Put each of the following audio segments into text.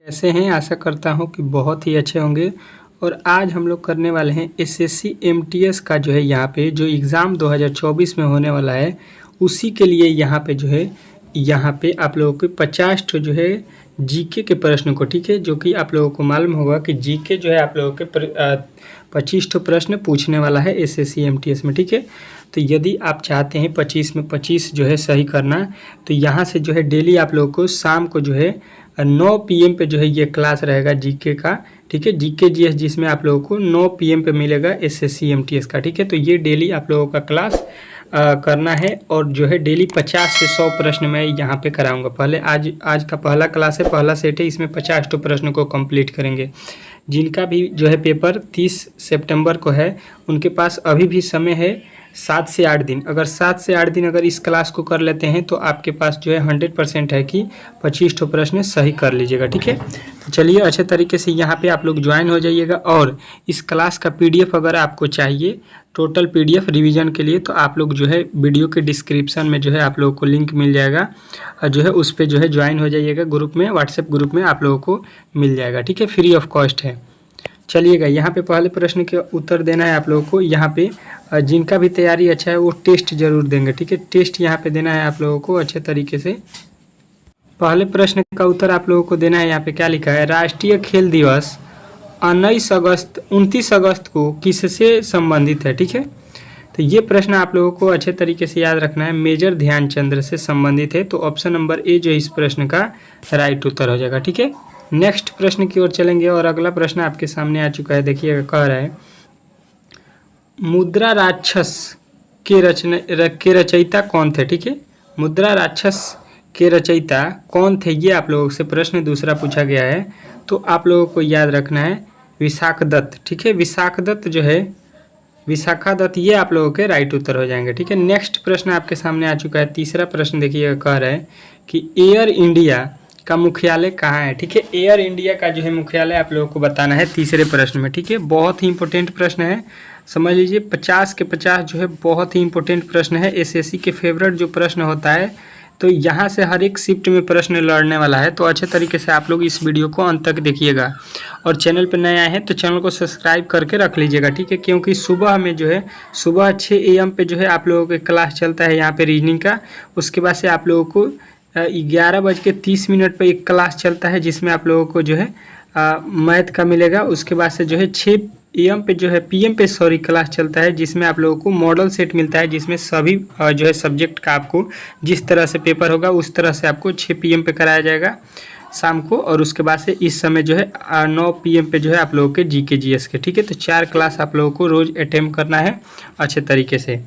कैसे हैं? आशा करता हूँ कि बहुत ही अच्छे होंगे। और आज हम लोग करने वाले हैं एसएससी एमटीएस का जो है यहाँ पे जो एग्ज़ाम 2024 में होने वाला है, उसी के लिए यहाँ पे जो है यहाँ पे आप लोगों के 50 ठो जो है जीके के प्रश्न को, ठीक है, जो कि आप लोगों को मालूम होगा कि जीके जो है आप लोगों के 25 ठो प्रश्न पूछने वाला है एसएससी एमटीएस में, ठीक है। तो यदि आप चाहते हैं 25 में 25 जो है सही करना, तो यहाँ से जो है डेली आप लोगों को शाम को जो है 9 PM पे जो है ये क्लास रहेगा जीके का, ठीक है, जीके जीएस, जिसमें आप लोगों को 9 PM पे मिलेगा एसएससी एमटीएस का, ठीक है। तो ये डेली आप लोगों का क्लास करना है और जो है डेली 50 से 100 प्रश्न मैं यहाँ पे कराऊंगा। पहले आज का पहला क्लास है, पहला सेट है, इसमें 50 तो प्रश्नों को कंप्लीट करेंगे। जिनका भी जो है पेपर 30 सितंबर को है, उनके पास अभी भी समय है 7 से 8 दिन। अगर 7 से 8 दिन अगर इस क्लास को कर लेते हैं तो आपके पास जो है 100% है कि 25 ठो प्रश्न सही कर लीजिएगा, ठीक है। तो चलिए अच्छे तरीके से यहाँ पे आप लोग ज्वाइन हो जाइएगा। और इस क्लास का PDF अगर आपको चाहिए, टोटल PDF रिवीजन के लिए, तो आप लोग जो है वीडियो के डिस्क्रिप्शन में जो है आप लोगों को लिंक मिल जाएगा और जो है उस पर जो है ज्वाइन हो जाइएगा ग्रुप में, व्हाट्सएप ग्रुप में आप लोगों को मिल जाएगा, ठीक है, फ्री ऑफ कॉस्ट है। चलिएगा यहाँ पे पहले प्रश्न के उत्तर देना है आप लोगों को। यहाँ पे जिनका भी तैयारी अच्छा है वो टेस्ट जरूर देंगे, ठीक है, टेस्ट यहाँ पे देना है आप लोगों को अच्छे तरीके से। पहले प्रश्न का उत्तर आप लोगों को देना है। यहाँ पे क्या लिखा है, राष्ट्रीय खेल दिवस 29 अगस्त को किससे संबंधित है, ठीक है। तो ये प्रश्न आप लोगों को अच्छे तरीके से याद रखना है, मेजर ध्यानचंद से संबंधित है। तो ऑप्शन नंबर ए जो इस प्रश्न का राइट उत्तर हो जाएगा, ठीक है। नेक्स्ट प्रश्न की ओर चलेंगे और अगला प्रश्न आपके सामने आ चुका है। देखिएगा, कह रहा है मुद्रा राक्षस के रचयिता कौन थे, ठीक है। मुद्रा राक्षस के रचयिता कौन थे, ये आप लोगों से प्रश्न दूसरा पूछा गया है। तो आप लोगों को याद रखना है विशाखा दत्त, ठीक है। विशाखा दत्त जो है, विशाखा दत्त, ये आप लोगों के राइट उत्तर हो जाएंगे, ठीक है। नेक्स्ट प्रश्न आपके सामने आ चुका है, तीसरा प्रश्न देखिएगा, कह रहा है कि एयर इंडिया का मुख्यालय कहाँ है, ठीक है। एयर इंडिया का जो है मुख्यालय आप लोगों को बताना है तीसरे प्रश्न में, ठीक है। बहुत ही इंपॉर्टेंट प्रश्न है, समझ लीजिए 50 के 50 जो है बहुत ही इंपॉर्टेंट प्रश्न है। एसएससी के फेवरेट जो प्रश्न होता है, तो यहाँ से हर एक शिफ्ट में प्रश्न लड़ने वाला है। तो अच्छे तरीके से आप लोग इस वीडियो को अंत तक देखिएगा। और चैनल पर नए आए हैं तो चैनल को सब्सक्राइब करके रख लीजिएगा, ठीक है, क्योंकि सुबह में जो है सुबह 6 AM पे जो है आप लोगों के क्लास चलता है यहाँ पे रीजनिंग का। उसके बाद से आप लोगों को 11:30 पर एक क्लास चलता है, जिसमें आप लोगों को जो है मैथ का मिलेगा। उसके बाद से जो है 6 AM पे जो है PM पे क्लास चलता है, जिसमें आप लोगों को मॉडल सेट मिलता है, जिसमें सभी जो है सब्जेक्ट का आपको जिस तरह से पेपर होगा उस तरह से आपको 6 PM पे कराया जाएगा शाम को। और उसके बाद से इस समय जो है 9 PM पे जो है आप लोगों के जीके जीएस के, ठीक है। तो 4 क्लास आप लोगों को रोज़ अटेम्प्ट करना है अच्छे तरीके से।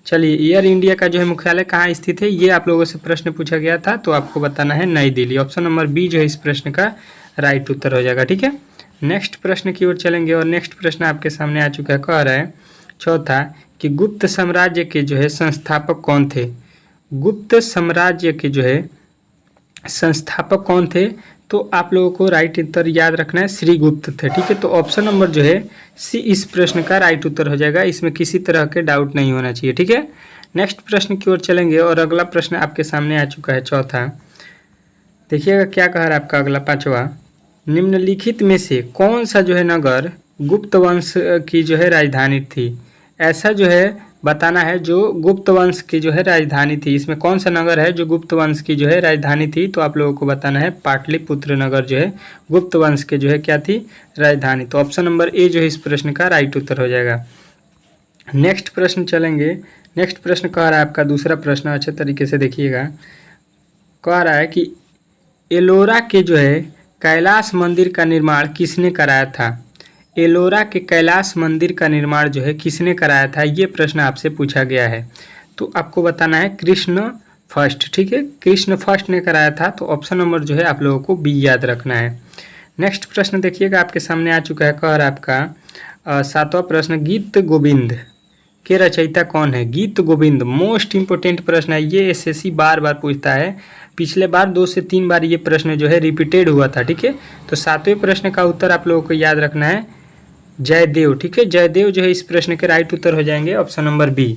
चलिए, एयर इंडिया का जो है मुख्यालय कहाँ स्थित है, ये आप लोगों से प्रश्न पूछा गया था, तो आपको बताना है नई दिल्ली। ऑप्शन नंबर बी जो है इस प्रश्न का राइट उत्तर हो जाएगा, ठीक है। नेक्स्ट प्रश्न की ओर चलेंगे और नेक्स्ट प्रश्न आपके सामने आ चुका है, कह रहा है चौथा कि गुप्त साम्राज्य के जो है संस्थापक कौन थे। गुप्त साम्राज्य के जो है संस्थापक कौन थे, तो आप लोगों को राइट उत्तर याद रखना है, श्रीगुप्त थे, ठीक है। तो ऑप्शन नंबर जो है सी इस प्रश्न का राइट उत्तर हो जाएगा, इसमें किसी तरह के डाउट नहीं होना चाहिए, ठीक है। नेक्स्ट प्रश्न की ओर चलेंगे और अगला प्रश्न आपके सामने आ चुका है चौथा। देखिएगा क्या कह रहा है आपका अगला पांचवा, निम्नलिखित में से कौन सा जो है नगर गुप्त वंश की जो है राजधानी थी। ऐसा जो है बताना है जो गुप्त वंश की जो है राजधानी थी। इसमें कौन सा नगर है जो गुप्त वंश की जो है राजधानी थी, तो आप लोगों को बताना है पाटलिपुत्र नगर जो है गुप्त वंश के जो है क्या थी, राजधानी। तो ऑप्शन नंबर ए जो है इस प्रश्न का राइट उत्तर हो जाएगा। नेक्स्ट प्रश्न चलेंगे। नेक्स्ट प्रश्न कह रहा है आपका दूसरा प्रश्न, अच्छे तरीके से देखिएगा, कह रहा है कि एलोरा के जो है कैलाश मंदिर का निर्माण किसने कराया था। एलोरा के कैलाश मंदिर का निर्माण जो है किसने कराया था, ये प्रश्न आपसे पूछा गया है। तो आपको बताना है कृष्ण फर्स्ट, ठीक है, कृष्ण फर्स्ट ने कराया था। तो ऑप्शन नंबर जो है आप लोगों को बी याद रखना है। नेक्स्ट प्रश्न देखिएगा आपके सामने आ चुका है, कह रहा है आपका सातवां प्रश्न, गीत गोविंद के रचयिता कौन है। गीत गोविंद मोस्ट इंपोर्टेंट प्रश्न है, ये एसएससी बार बार पूछता है। पिछले बार 2 से 3 बार ये प्रश्न जो है रिपीटेड हुआ था, ठीक है। तो सातवें प्रश्न का उत्तर आप लोगों को याद रखना है जयदेव, ठीक है। जयदेव जो है इस प्रश्न के राइट उत्तर हो जाएंगे, ऑप्शन नंबर बी।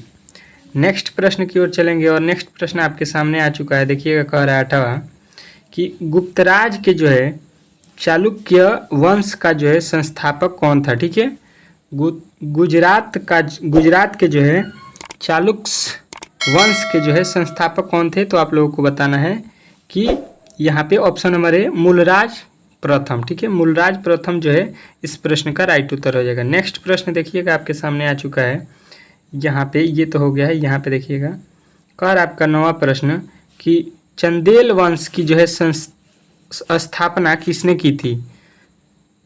नेक्स्ट प्रश्न की ओर चलेंगे और नेक्स्ट प्रश्न आपके सामने आ चुका है। देखिएगा, कह रहा है 8वां कि गुप्तराज के जो है चालुक्य वंश का जो है संस्थापक कौन था? ठीक है, गुजरात के जो है चालुक्य वंश के जो है संस्थापक कौन थे? तो आप लोगों को बताना है कि यहाँ पे ऑप्शन नंबर है मूलराज प्रथम। ठीक है, मूलराज प्रथम जो है इस प्रश्न का राइट उत्तर हो जाएगा। नेक्स्ट प्रश्न देखिएगा आपके सामने आ चुका है। यहाँ पे ये तो हो गया है। यहाँ पे देखिएगा कर आपका 9वां प्रश्न कि चंदेल वंश की जो है स्थापना किसने की थी?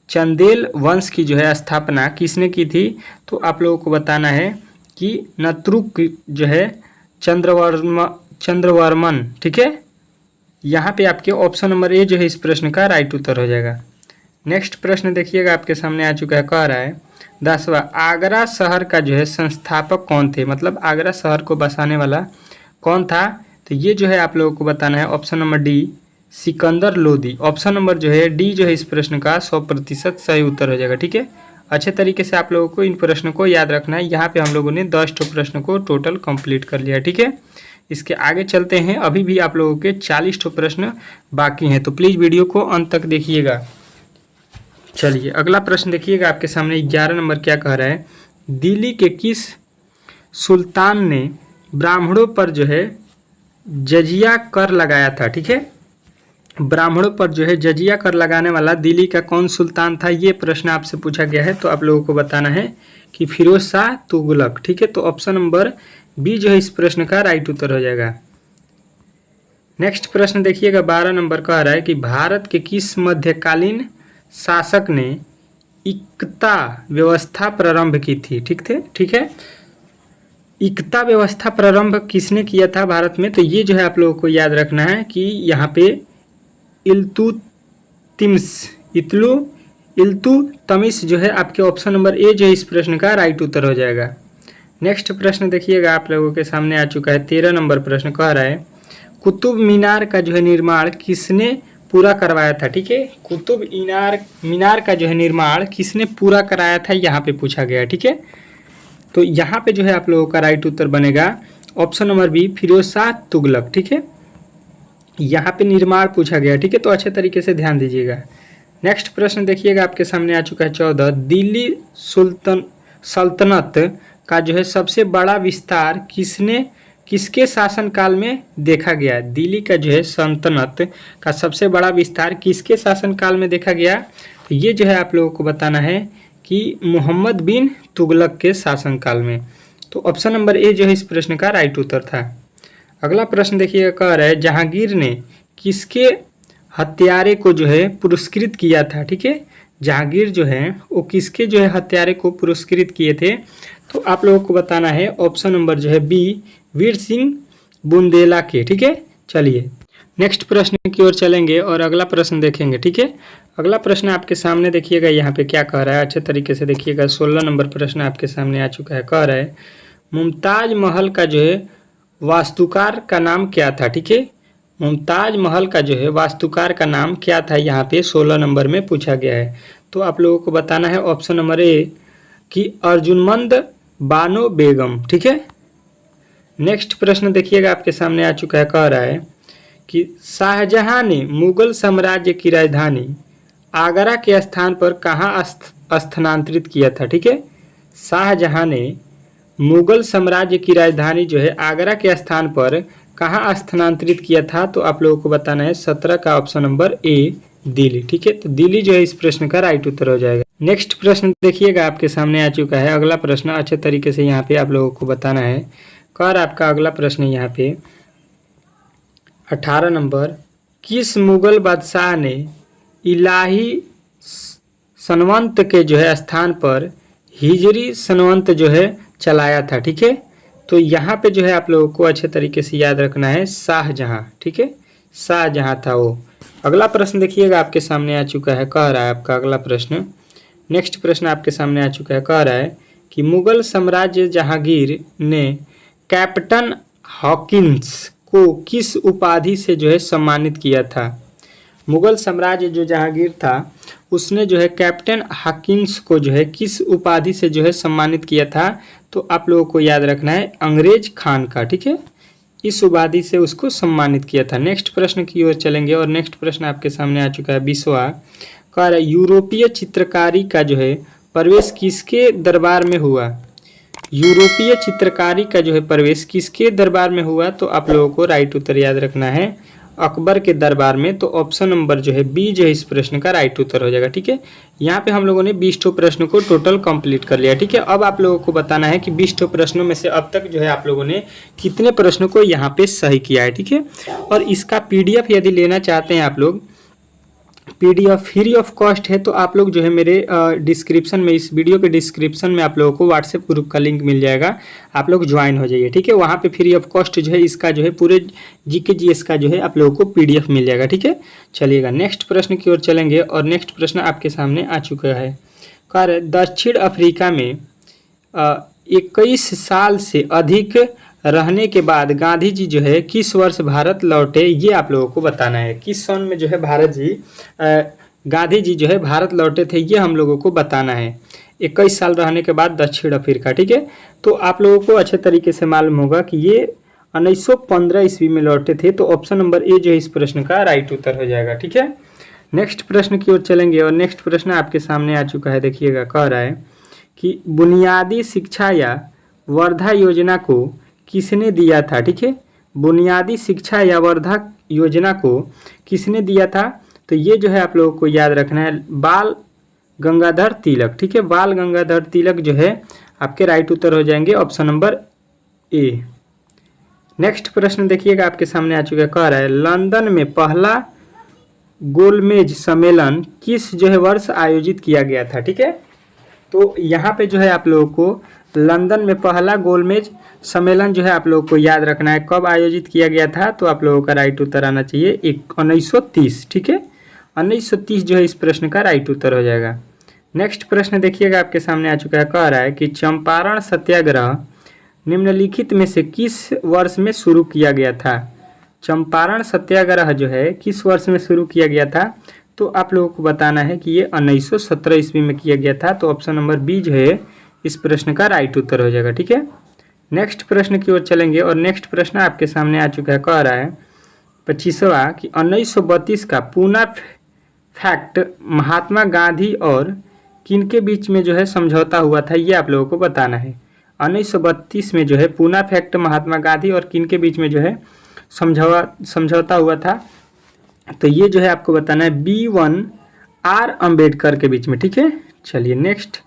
चंदेल वंश की जो है स्थापना किसने की थी? तो आप लोगों को बताना है कि नतरुक जो है चंद्रवर्मन। ठीक है, यहाँ पे आपके ऑप्शन नंबर ए जो है इस प्रश्न का राइट उत्तर हो जाएगा। नेक्स्ट प्रश्न देखिएगा आपके सामने आ चुका है। कह रहा है 10वां आगरा शहर का जो है संस्थापक कौन थे? मतलब आगरा शहर को बसाने वाला कौन था? तो ये जो है आप लोगों को बताना है option number D Sikandar Lodi. Option number जो है डी जो है इस प्रश्न का 100% सही उत्तर हो जाएगा। ठीक है, अच्छे तरीके से आप लोगों को इन प्रश्नों को याद रखना है। यहाँ पे हम लोगों ने 10 प्रश्न को टोटल कंप्लीट कर लिया। ठीक है, इसके आगे चलते हैं। अभी भी आप लोगों के 40 प्रश्न बाकी हैं, तो प्लीज़ वीडियो को अंत तक देखिएगा। चलिए अगला प्रश्न देखिएगा आपके सामने। 11 नंबर क्या कह रहा है? दिल्ली के किस सुल्तान ने ब्राह्मणों पर जो है जजिया कर लगाया था? ठीक है, ब्राह्मणों पर जो है जजिया कर लगाने वाला दिल्ली का कौन सुल्तान था? ये प्रश्न आपसे पूछा गया है। तो आप लोगों को बताना है कि फिरोज शाह तुगलक। ठीक है, तो ऑप्शन नंबर बी जो है इस प्रश्न का राइट उत्तर हो जाएगा। नेक्स्ट प्रश्न देखिएगा 12 नंबर कह रहा है कि भारत के किस मध्यकालीन शासक ने इक्ता व्यवस्था प्रारंभ की थी? ठीक है, इक्ता व्यवस्था प्रारंभ किसने किया था भारत में? तो ये जो है आप लोगों को याद रखना है कि यहाँ पे इल्तुतमिश जो है आपके ऑप्शन नंबर ए जो है इस प्रश्न का राइट उत्तर हो जाएगा। नेक्स्ट प्रश्न देखिएगा आप लोगों के सामने आ चुका है। 13 नंबर प्रश्न कह रहा है कुतुब मीनार का जो है निर्माण किसने पूरा करवाया था? ठीक है, कुतुब मीनार का जो है निर्माण किसने पूरा कराया था, यहाँ पे पूछा गया। ठीक है, तो यहाँ पे जो है आप लोगों का राइट उत्तर बनेगा option number B Firoz Shah Tughlaq. ठीक है, यहाँ पे निर्माण पूछा गया। ठीक है, तो अच्छे तरीके से ध्यान दीजिएगा। नेक्स्ट प्रश्न देखिएगा आपके सामने आ चुका है 14। दिल्ली सल्तनत का जो है सबसे बड़ा विस्तार किसके शासनकाल में देखा गया? दिल्ली का जो है सल्तनत का सबसे बड़ा विस्तार किसके शासनकाल में देखा गया? तो ये जो है आप लोगों को बताना है कि मोहम्मद बिन तुगलक के शासनकाल में। तो ऑप्शन नंबर ए जो है इस प्रश्न का राइट उत्तर था। अगला प्रश्न देखिएगा कह रहा है जहांगीर ने किसके हत्यारे को जो है पुरस्कृत किया था? ठीक है, जहांगीर जो है वो किसके जो है हत्यारे को पुरस्कृत किए थे? तो आप लोगों को बताना है ऑप्शन नंबर जो है बी वीर सिंह बुंदेला के। ठीक है, चलिए नेक्स्ट प्रश्न की ओर चलेंगे और अगला प्रश्न देखेंगे। ठीक है, अगला प्रश्न आपके सामने देखिएगा यहाँ पे क्या कह रहा है, अच्छे तरीके से देखिएगा। 16 नंबर प्रश्न आपके सामने आ चुका है। कह रहा है मुमताज महल का जो है वास्तुकार का नाम क्या था? ठीक है, मुमताज महल का जो है वास्तुकार का नाम क्या था, यहाँ पे 16 नंबर में पूछा गया है। तो आप लोगों को बताना है ऑप्शन नंबर ए कि अर्जुनमंद बानो बेगम। ठीक है, नेक्स्ट प्रश्न देखिएगा आपके सामने आ चुका है। कह रहा है कि शाहजहां ने मुगल साम्राज्य की राजधानी आगरा के स्थान पर कहाँ स्थानांतरित किया था? ठीक है, शाहजहां ने मुगल साम्राज्य की राजधानी जो है आगरा के स्थान पर कहाँ स्थानांतरित किया था? तो आप लोगों को बताना है 17 का ऑप्शन नंबर ए दिल्ली। ठीक है, तो दिल्ली जो है इस प्रश्न का राइट उत्तर हो जाएगा। नेक्स्ट प्रश्न देखिएगा आपके सामने आ चुका है। अगला प्रश्न अच्छे तरीके से यहाँ पे आप लोगों को बताना है। कर आपका अगला प्रश्न यहाँ पे 18 नंबर किस मुगल बादशाह ने इलाही सनवंत के जो है स्थान पर हिजरी सनवंत जो है चलाया था? ठीक है, तो यहाँ पे जो है आप लोगों को अच्छे तरीके से याद रखना है शाहजहां। ठीक है, शाहजहां था वो। अगला प्रश्न देखिएगा आपके सामने आ चुका है। कह रहा है आपका अगला प्रश्न, नेक्स्ट प्रश्न आपके सामने आ चुका है। कह रहा है कि मुगल साम्राज्य जहांगीर ने कैप्टन हॉकिंस को किस उपाधि से जो है सम्मानित किया था? मुगल साम्राज्य जो जहांगीर था उसने जो है कैप्टन हॉकिंस को जो है किस उपाधि से जो है सम्मानित किया था? तो आप लोगों को याद रखना है अंग्रेज खान का। ठीक है, इस उपाधि से उसको सम्मानित किया था। नेक्स्ट प्रश्न की ओर चलेंगे और नेक्स्ट प्रश्न आपके सामने आ चुका है 20वां। कह रहा है यूरोपीय चित्रकारी का जो है प्रवेश किसके दरबार में हुआ। यूरोपीय चित्रकारी का जो है प्रवेश किसके दरबार में हुआ, तो आप लोगों को राइट उत्तर याद रखना है अकबर के दरबार में। तो ऑप्शन नंबर जो है बी जो है इस प्रश्न का राइट उत्तर हो जाएगा। ठीक है, यहाँ पे हम लोगों ने 20 प्रश्न को टोटल कंप्लीट कर लिया। ठीक है, अब आप लोगों को बताना है कि 20 प्रश्नों में से अब तक जो है आप लोगों ने कितने प्रश्नों को यहाँ पे सही किया है। ठीक है, और इसका PDF यदि लेना चाहते हैं आप लोग, PDF फ्री ऑफ कॉस्ट है, तो आप लोग जो है मेरे डिस्क्रिप्शन में, इस वीडियो के डिस्क्रिप्शन में आप लोगों को व्हाट्सएप ग्रुप का लिंक मिल जाएगा, आप लोग ज्वाइन हो जाइए। ठीक है, वहाँ पे फ्री ऑफ कॉस्ट जो है इसका जो है पूरे GK GS का जो है आप लोगों को PDF मिल जाएगा। ठीक है, चलिएगा नेक्स्ट प्रश्न की ओर चलेंगे और नेक्स्ट प्रश्न आपके सामने आ चुका है। कार्य दक्षिण अफ्रीका में 21 साल से अधिक रहने के बाद गांधी जी जो है किस वर्ष भारत लौटे, ये आप लोगों को बताना है। किस सन में जो है गांधी जी जो है भारत लौटे थे, ये हम लोगों को बताना है। 21 साल रहने के बाद दक्षिण अफ्रीका। ठीक है, तो आप लोगों को अच्छे तरीके से मालूम होगा कि ये 1915 ईस्वी में लौटे थे। तो ऑप्शन नंबर ए जो है इस प्रश्न का राइट उत्तर हो जाएगा। ठीक है, नेक्स्ट प्रश्न की ओर चलेंगे और नेक्स्ट प्रश्न आपके सामने आ चुका है। देखिएगा, कह रहा है कि बुनियादी शिक्षा या वर्धा योजना को किसने दिया था। ठीक है, बुनियादी शिक्षा या वर्धा योजना को किसने दिया था, तो ये जो है आप लोगों को याद रखना है बाल गंगाधर तिलक। ठीक है, बाल गंगाधर तिलक जो है आपके राइट उत्तर हो जाएंगे, ऑप्शन नंबर ए। नेक्स्ट प्रश्न देखिएगा आपके सामने आ चुका है। कह रहा है लंदन में पहला गोलमेज सम्मेलन किस जो है वर्ष आयोजित किया गया था। ठीक है, तो यहाँ पे जो है आप लोगों को लंदन में पहला गोलमेज सम्मेलन जो है आप लोगों को याद रखना है कब आयोजित किया गया था, तो आप लोगों का राइट उत्तर आना चाहिए 1930। ठीक है, 1930 जो है इस प्रश्न का राइट उत्तर हो जाएगा। नेक्स्ट प्रश्न देखिएगा आपके सामने आ चुका है। कह रहा है कि चंपारण सत्याग्रह निम्नलिखित में से किस वर्ष में शुरू किया गया था। चंपारण सत्याग्रह जो है किस वर्ष में शुरू किया गया था, तो आप लोगों को बताना है कि ये 1917 ईस्वी में किया गया था। तो ऑप्शन नंबर बी जो है इस प्रश्न का राइट उत्तर हो जाएगा। ठीक है, नेक्स्ट प्रश्न की ओर चलेंगे और नेक्स्ट प्रश्न आपके सामने आ चुका है। कह रहा है 25वां कि 1932 का पूना फैक्ट महात्मा गांधी और किन के बीच में जो है समझौता हुआ था, ये आप लोगों को बताना है। 1932 में जो है पूना फैक्ट महात्मा गांधी और किन के बीच में जो है समझौता हुआ था, तो ये जो है आपको बताना है B1 R अम्बेडकर के बीच में। ठीक है, चलिए नेक्स्ट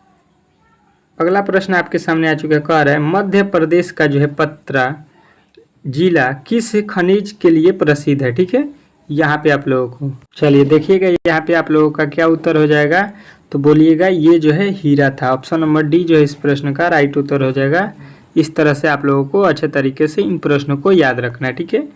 अगला प्रश्न आपके सामने आ चुका है। कह रहा है मध्य प्रदेश का जो है पतरा जिला किस खनिज के लिए प्रसिद्ध है। ठीक है, यहाँ पे आप लोगों को चलिए देखिएगा, यहाँ पे आप लोगों का क्या उत्तर हो जाएगा, तो बोलिएगा ये जो है हीरा था। ऑप्शन नंबर डी जो है इस प्रश्न का राइट उत्तर हो जाएगा। इस तरह से आप लोगों को अच्छे तरीके से इन प्रश्नों को याद रखना है। ठीक है,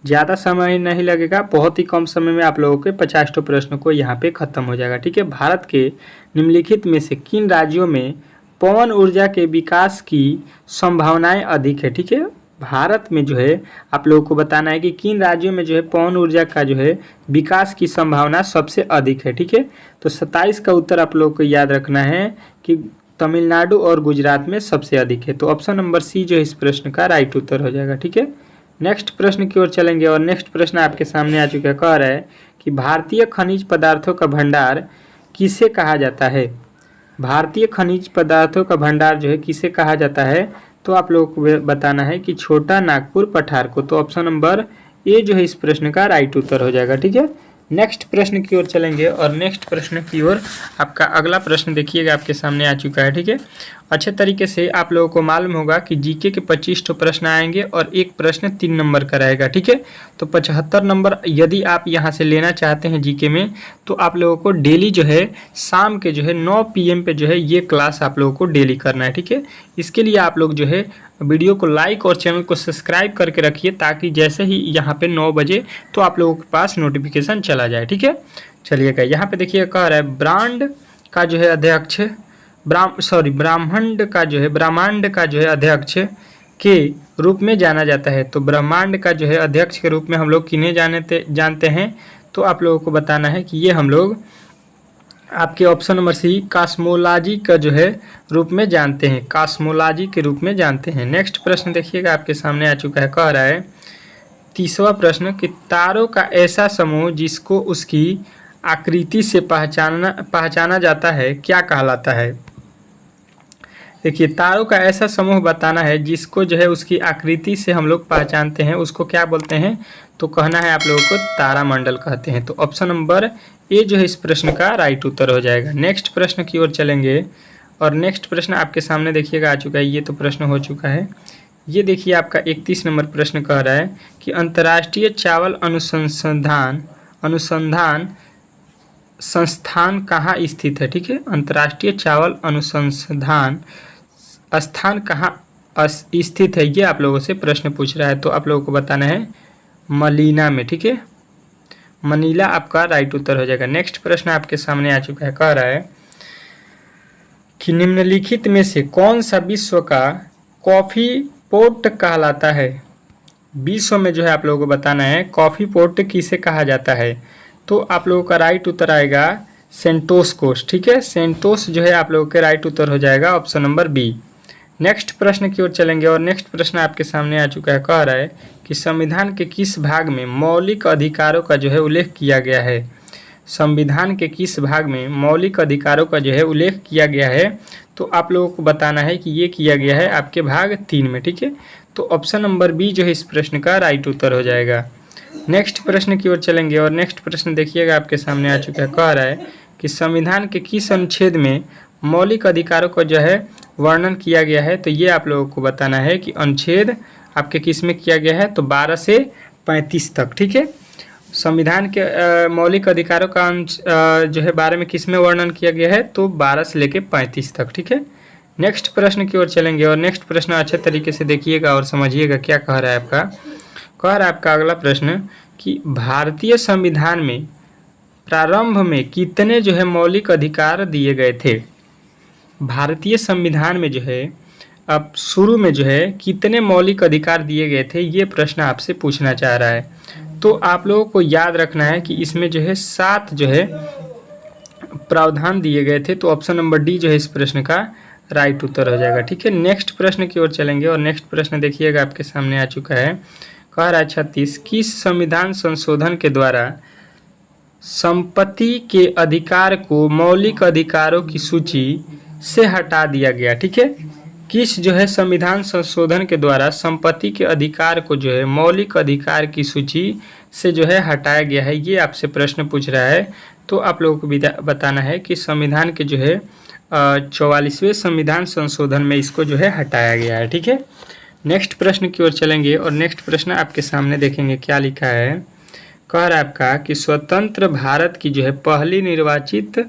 ज़्यादा समय नहीं लगेगा, बहुत ही कम समय में आप लोगों के 50 प्रश्नों को यहाँ पे खत्म हो जाएगा। ठीक है, भारत के निम्नलिखित में से किन राज्यों में पवन ऊर्जा के विकास की संभावनाएं अधिक है। ठीक है, भारत में जो है आप लोगों को बताना है कि किन राज्यों में जो है पवन ऊर्जा का जो है विकास की संभावना सबसे अधिक है। ठीक है, तो 27 का उत्तर आप लोगों को याद रखना है कि तमिलनाडु और गुजरात में सबसे अधिक है। तो ऑप्शन नंबर सी जो है इस प्रश्न का राइट उत्तर हो जाएगा। ठीक है, नेक्स्ट प्रश्न की ओर चलेंगे और नेक्स्ट प्रश्न आपके सामने आ चुका है। कह रहा है कि भारतीय खनिज पदार्थों का भंडार किसे कहा जाता है। भारतीय खनिज पदार्थों का भंडार जो है किसे कहा जाता है, तो आप लोगों को बताना है कि छोटा नागपुर पठार को। तो ऑप्शन नंबर ए जो है इस प्रश्न का राइट उत्तर हो जाएगा। ठीक है, नेक्स्ट प्रश्न की ओर चलेंगे और नेक्स्ट प्रश्न की ओर आपका अगला प्रश्न देखिएगा आपके सामने आ चुका है। ठीक है, अच्छे तरीके से आप लोगों को मालूम होगा कि जीके के 25 प्रश्न आएंगे और एक प्रश्न 3 नंबर का रहेगा। ठीक है, तो 75 नंबर यदि आप यहां से लेना चाहते हैं जीके में, तो आप लोगों को डेली जो है शाम के जो है 9 PM पे जो है ये क्लास आप लोगों को डेली करना है। ठीक है, इसके लिए आप लोग जो है वीडियो को लाइक और चैनल को सब्सक्राइब करके रखिए, ताकि जैसे ही यहाँ पे 9 बजे तो आप लोगों के पास नोटिफिकेशन चला जाए। ठीक है, चलिएगा यहाँ पे देखिए कह रहा है ब्रांड का जो है अध्यक्ष ब्राह्मंड का जो है अध्यक्ष के रूप में जाना जाता है। तो ब्रह्मांड का जो है अध्यक्ष के रूप में हम लोग किन्हें जानते हैं, तो आप लोगों को बताना है कि ये हम लोग आपके ऑप्शन नंबर सी कॉस्मोलॉजी का जो है रूप में जानते हैं, कॉस्मोलॉजी के रूप में जानते हैं। नेक्स्ट प्रश्न देखिएगा आपके सामने आ चुका है। कह रहा है 30वां प्रश्न कि तारों का ऐसा समूह जिसको उसकी आकृति से पहचाना जाता है क्या कहलाता है। देखिए, तारों का ऐसा समूह बताना है जिसको जो है उसकी आकृति से हम लोग पहचानते हैं, उसको क्या बोलते हैं, तो कहना है आप लोगों को तारामंडल कहते हैं। तो ऑप्शन नंबर ए जो है इस प्रश्न का राइट उत्तर हो जाएगा। नेक्स्ट प्रश्न की ओर चलेंगे और नेक्स्ट प्रश्न आपके सामने देखिएगा आ चुका है। ये तो प्रश्न हो चुका है। ये देखिए आपका 31 नंबर प्रश्न कह रहा है कि अंतर्राष्ट्रीय चावल अनुसंधान संस्थान कहाँ स्थित है। ठीक है, अंतर्राष्ट्रीय चावल अनुसंधान स्थान कहाँ स्थित है, ये आप लोगों से प्रश्न पूछ रहा है। तो आप लोगों को बताना है मनीला में। ठीक है, मनीला आपका राइट उत्तर हो जाएगा। नेक्स्ट प्रश्न आपके सामने आ चुका है, कह रहा है कि निम्नलिखित में से कौन सा विश्व का कॉफ़ी पोर्ट कहलाता है। विश्व में जो है आप लोगों को बताना है कॉफ़ी पोर्ट किसे कहा जाता है। तो आप लोगों का राइट उत्तर आएगा सेंटोस कोस्ट। ठीक है, सेंटोस जो है आप लोगों के राइट उत्तर हो जाएगा ऑप्शन नंबर बी। नेक्स्ट प्रश्न की ओर चलेंगे और नेक्स्ट प्रश्न आपके सामने आ चुका है, कह रहा है कि संविधान के किस भाग में मौलिक अधिकारों का जो है उल्लेख किया गया है। संविधान के किस भाग में मौलिक अधिकारों का जो है उल्लेख किया गया है। तो आप लोगों को बताना है कि ये किया गया है आपके भाग 3 में। ठीक है, तो ऑप्शन नंबर बी जो है इस प्रश्न का राइट उत्तर हो जाएगा। नेक्स्ट प्रश्न की ओर चलेंगे और नेक्स्ट प्रश्न देखिएगा आपके सामने आ चुका है, कह रहा है कि संविधान के किस अनुच्छेद में मौलिक अधिकारों का जो है वर्णन किया गया है। तो ये आप लोगों को बताना है कि अनुच्छेद आपके किस में किया गया है, तो 12 से 35 तक। ठीक है, संविधान के मौलिक अधिकारों का जो है 12 में किस में वर्णन किया गया है, तो 12 से लेके 35 तक। ठीक है, नेक्स्ट प्रश्न की ओर चलेंगे और नेक्स्ट प्रश्न अच्छे तरीके से देखिएगा और समझिएगा क्या कह रहा है आपका। कह रहा है आपका अगला प्रश्न कि भारतीय संविधान में प्रारंभ में कितने जो है मौलिक अधिकार दिए गए थे। भारतीय संविधान में जो है अब शुरू में जो है कितने मौलिक अधिकार दिए गए थे, ये प्रश्न आपसे पूछना चाह रहा है। तो आप लोगों को याद रखना है कि इसमें जो है 7 जो है प्रावधान दिए गए थे। तो ऑप्शन नंबर डी जो है इस प्रश्न का राइट उत्तर हो जाएगा। ठीक है, नेक्स्ट प्रश्न की ओर चलेंगे और नेक्स्ट प्रश्न देखिएगा आपके सामने आ चुका है, कह रहा है 36 किस संविधान संशोधन के द्वारा संपत्ति के अधिकार को मौलिक अधिकारों की सूची से हटा दिया गया। ठीक है, किस जो है संविधान संशोधन के द्वारा संपत्ति के अधिकार को जो है मौलिक अधिकार की सूची से जो है हटाया गया है, ये आपसे प्रश्न पूछ रहा है। तो आप लोगों को बताना है कि संविधान के जो है 44वें संविधान संशोधन में इसको जो है हटाया गया है। ठीक है, नेक्स्ट प्रश्न की ओर चलेंगे और नेक्स्ट प्रश्न आपके सामने देखेंगे क्या लिखा है। कह रहा है आपका कि स्वतंत्र भारत की जो है पहली निर्वाचित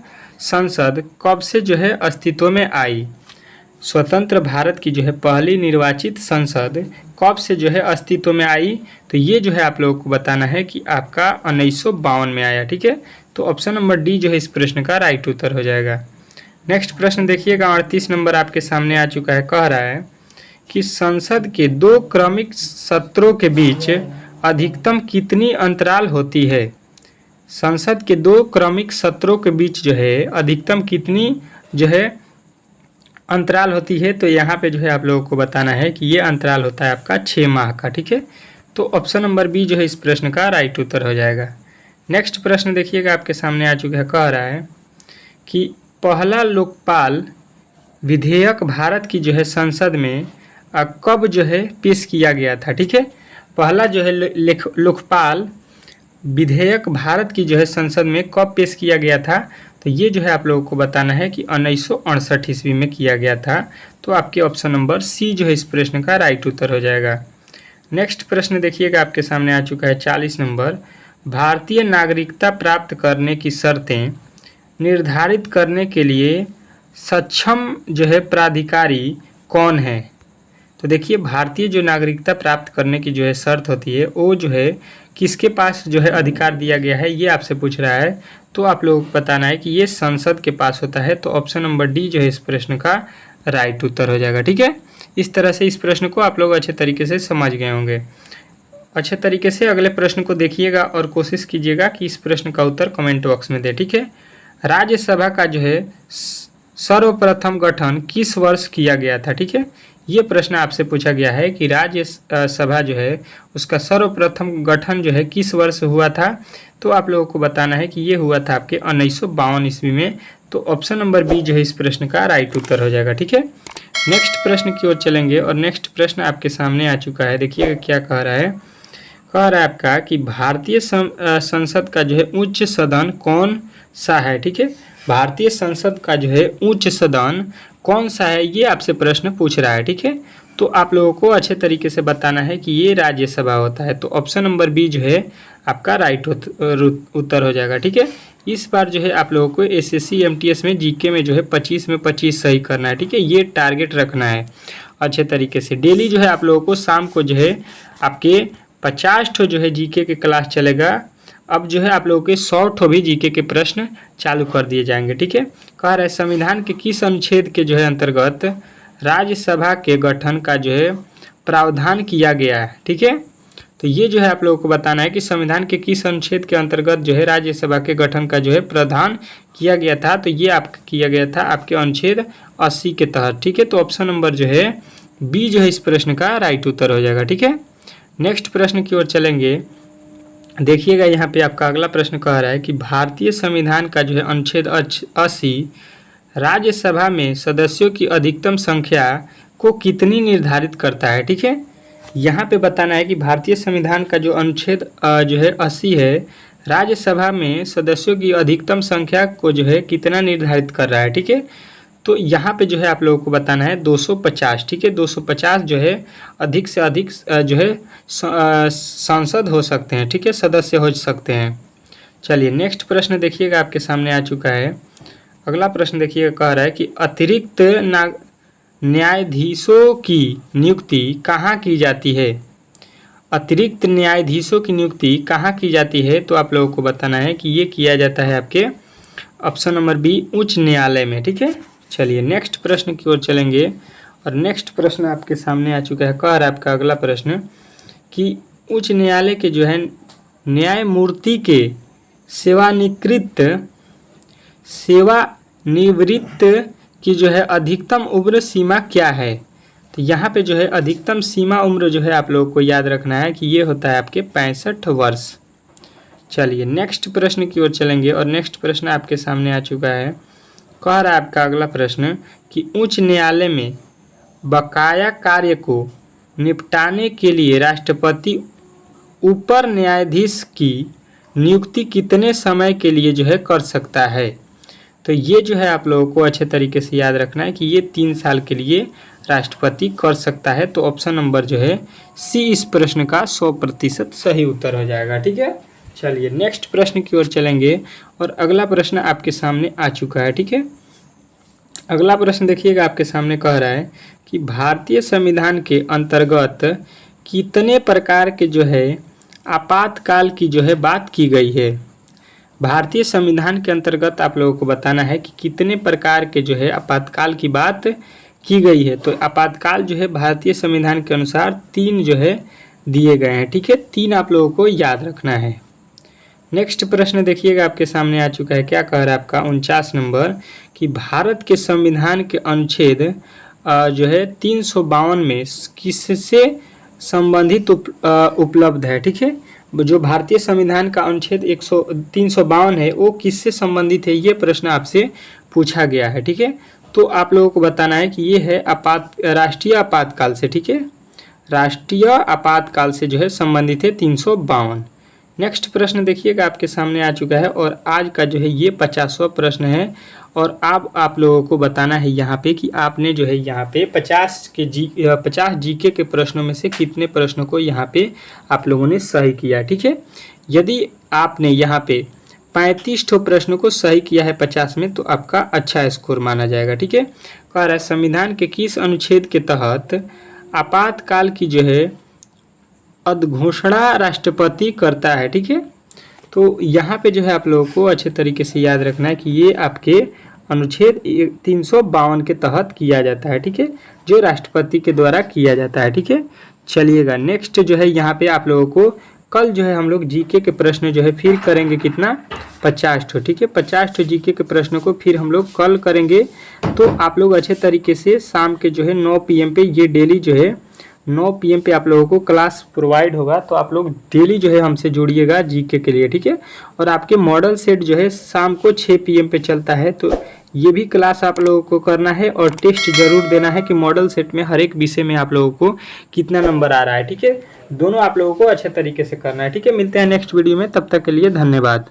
संसद कब से जो है अस्तित्व में आई। स्वतंत्र भारत की जो है पहली निर्वाचित संसद कब से जो है अस्तित्व में आई, तो ये जो है आप लोगों को बताना है कि आपका 1952 में आया। ठीक है, तो ऑप्शन नंबर डी जो है इस प्रश्न का राइट उत्तर हो जाएगा। नेक्स्ट प्रश्न देखिएगा 38 नंबर आपके सामने आ चुका है, कह रहा है कि संसद के 2 क्रमिक सत्रों के बीच अधिकतम कितनी अंतराल होती है। संसद के 2 क्रमिक सत्रों के बीच जो है अधिकतम कितनी जो है अंतराल होती है। तो यहाँ पे जो है आप लोगों को बताना है कि ये अंतराल होता है आपका 6 माह का। ठीक है, तो ऑप्शन नंबर बी जो है इस प्रश्न का राइट उत्तर हो जाएगा। नेक्स्ट प्रश्न देखिएगा आपके सामने आ चुका है, कह रहा है कि पहला लोकपाल विधेयक भारत की जो है संसद में कब जो है पेश किया गया था। ठीक है, पहला जो है लोकपाल विधेयक भारत की जो है संसद में कब पेश किया गया था, तो ये जो है आप लोगों को बताना है कि 1968 ईस्वी में किया गया था। तो आपके ऑप्शन नंबर सी जो है इस प्रश्न का राइट उत्तर हो जाएगा। नेक्स्ट प्रश्न देखिएगा आपके सामने आ चुका है 40 नंबर, भारतीय नागरिकता प्राप्त करने की शर्तें निर्धारित करने के लिए सक्षम जो है प्राधिकारी कौन है। तो देखिए, भारतीय जो नागरिकता प्राप्त करने की जो है शर्त होती है वो जो है किसके पास जो है अधिकार दिया गया है, ये आपसे पूछ रहा है। तो आप लोगों को बताना है कि ये संसद के पास होता है। तो ऑप्शन नंबर डी जो है इस प्रश्न का राइट उत्तर हो जाएगा। ठीक है, इस तरह से इस प्रश्न को आप लोग अच्छे तरीके से समझ गए होंगे। अच्छे तरीके से अगले प्रश्न को देखिएगा और कोशिश कीजिएगा कि इस प्रश्न का उत्तर कमेंट बॉक्स में दे। ठीक है, राज्यसभा का जो है सर्वप्रथम गठन किस वर्ष किया गया था। ठीक है, ये प्रश्न आपसे पूछा गया है कि राज्यसभा जो है उसका सर्वप्रथम गठन जो है किस वर्ष हुआ था। तो आप लोगों को बताना है कि ये हुआ था आपके 1952 ईस्वी में। तो ऑप्शन नंबर बी जो है इस प्रश्न का राइट उत्तर हो जाएगा। ठीक है, नेक्स्ट प्रश्न की ओर चलेंगे और नेक्स्ट प्रश्न आपके सामने आ चुका है। देखिएगा क्या कह रहा है। कह रहा है आपका कि भारतीय संसद का जो है उच्च सदन कौन सा है। ठीक है, भारतीय संसद का जो है उच्च सदन कौन सा है, ये आपसे प्रश्न पूछ रहा है। ठीक है, तो आप लोगों को अच्छे तरीके से बताना है कि ये राज्यसभा होता है। तो ऑप्शन नंबर बी जो है आपका राइट उत्तर हो जाएगा। ठीक है, इस बार जो है आप लोगों को एसएससी एमटीएस में जीके में जो है 25 में 25 सही करना है। ठीक है, ये टारगेट रखना है अच्छे तरीके से। डेली जो है आप लोगों को शाम को जो है आपके 50 ठो जो है जीके के क्लास चलेगा। अब जो है आप लोगों के 100 ठो भी जीके के प्रश्न चालू कर दिए जाएंगे। ठीक है, कह रहे संविधान के किस अनुच्छेद के जो है अंतर्गत राज्यसभा के गठन का जो है प्रावधान किया गया है। ठीक है, तो ये जो है आप लोगों को बताना है कि संविधान के किस अनुच्छेद के अंतर्गत जो है राज्यसभा के गठन का जो है प्रावधान किया गया था। तो ये आप किया गया था आपके अनुच्छेद 80 के तहत। ठीक है, तो ऑप्शन नंबर जो है बी जो है इस प्रश्न का राइट उत्तर हो जाएगा। ठीक है, नेक्स्ट प्रश्न की ओर चलेंगे। देखिएगा यहाँ पे आपका अगला प्रश्न कह रहा है कि भारतीय संविधान का जो है अनुच्छेद 80 राज्यसभा में सदस्यों की अधिकतम संख्या को कितनी निर्धारित करता है। ठीक है, यहाँ पे बताना है कि भारतीय संविधान का जो अनुच्छेद जो है 80 है राज्यसभा में सदस्यों की अधिकतम संख्या को जो है कितना निर्धारित कर रहा है। ठीक है, तो यहाँ पे जो है आप लोगों को बताना है 250। ठीक है, 250 जो है अधिक से अधिक जो है सांसद हो सकते हैं। ठीक है, सदस्य हो सकते हैं। चलिए नेक्स्ट प्रश्न देखिएगा आपके सामने आ चुका है। अगला प्रश्न देखिएगा, कह रहा है कि अतिरिक्त न्यायाधीशों की नियुक्ति कहाँ की जाती है। अतिरिक्त न्यायाधीशों की नियुक्ति कहाँ की जाती है। तो आप लोगों को बताना है कि ये किया जाता है आपके ऑप्शन नंबर बी उच्च न्यायालय में। ठीक है, चलिए नेक्स्ट प्रश्न की ओर चलेंगे और नेक्स्ट प्रश्न आपके सामने आ चुका है। कह रहा है आपका अगला प्रश्न कि उच्च न्यायालय के जो है न्यायमूर्ति के सेवानिवृत्त की जो है अधिकतम उम्र सीमा क्या है। तो यहाँ पे जो है अधिकतम सीमा उम्र जो है आप लोगों को याद रखना है कि ये होता है आपके 65 वर्ष। चलिए नेक्स्ट प्रश्न की ओर चलेंगे और नेक्स्ट प्रश्न आपके सामने आ चुका है। कह रहा है आपका अगला प्रश्न कि उच्च न्यायालय में बकाया कार्य को निपटाने के लिए राष्ट्रपति ऊपर न्यायाधीश की नियुक्ति कितने समय के लिए जो है कर सकता है। तो ये जो है आप लोगों को अच्छे तरीके से याद रखना है कि ये 3 साल के लिए राष्ट्रपति कर सकता है। तो ऑप्शन नंबर जो है सी इस प्रश्न का 100% सही उत्तर हो जाएगा। ठीक है, चलिए नेक्स्ट प्रश्न की ओर चलेंगे और अगला प्रश्न आपके सामने आ चुका है। ठीक है, अगला प्रश्न देखिएगा आपके सामने कह रहा है कि भारतीय संविधान के अंतर्गत कितने प्रकार के जो है आपातकाल की जो है बात की गई है। भारतीय संविधान के अंतर्गत आप लोगों को बताना है कि कितने प्रकार के जो है आपातकाल की बात की गई है। तो आपातकाल जो है भारतीय संविधान के अनुसार 3 जो है दिए गए हैं। ठीक है, 3 आप लोगों को याद रखना है। नेक्स्ट प्रश्न देखिएगा आपके सामने आ चुका है। क्या कह रहा है आपका 49 नंबर कि भारत के संविधान के अनुच्छेद जो है 352 में किससे संबंधित उपलब्ध है। ठीक है, जो भारतीय संविधान का अनुच्छेद 352 है वो किससे संबंधित है, ये प्रश्न आपसे पूछा गया है। ठीक है, तो आप लोगों को बताना है कि ये है राष्ट्रीय आपातकाल से। ठीक है, राष्ट्रीय आपातकाल से जो है संबंधित है 352। नेक्स्ट प्रश्न देखिएगा आपके सामने आ चुका है और आज का जो है ये 50वां प्रश्न है और आप लोगों को बताना है यहाँ पे कि आपने जो है यहाँ पे 50 जीके के प्रश्नों में से कितने प्रश्नों को यहाँ पे आप लोगों ने सही किया। ठीक है, यदि आपने यहाँ पे 35 ठो प्रश्नों को सही किया है 50 में तो आपका अच्छा स्कोर माना जाएगा। ठीक है, कह रहा है संविधान के किस अनुच्छेद के तहत आपातकाल की जो है अधघोषणा राष्ट्रपति करता है। ठीक है, तो यहाँ पे जो है आप लोगों को अच्छे तरीके से याद रखना है कि ये आपके अनुच्छेद 352 के तहत किया जाता है। ठीक है, जो राष्ट्रपति के द्वारा किया जाता है। ठीक है, चलिएगा नेक्स्ट जो है यहाँ पे आप लोगों को कल जो है हम लोग जीके के प्रश्न जो है फिर करेंगे कितना 50 ठो, ठीक है। 50 ठो जीके के प्रश्न को फिर हम लोग कल करेंगे। तो आप लोग अच्छे तरीके से शाम के जो है 9 PM पे, ये डेली जो है 9 PM पे आप लोगों को क्लास प्रोवाइड होगा। तो आप लोग डेली जो है हमसे जुड़िएगा जीके के लिए, ठीक है। और आपके मॉडल सेट जो है शाम को 6 PM पे चलता है, तो ये भी क्लास आप लोगों को करना है और टेस्ट जरूर देना है कि मॉडल सेट में हर एक विषय में आप लोगों को कितना नंबर आ रहा है, ठीक है। दोनों आप लोगों को अच्छे तरीके से करना है, ठीक है। मिलते हैं नेक्स्ट वीडियो में, तब तक के लिए धन्यवाद।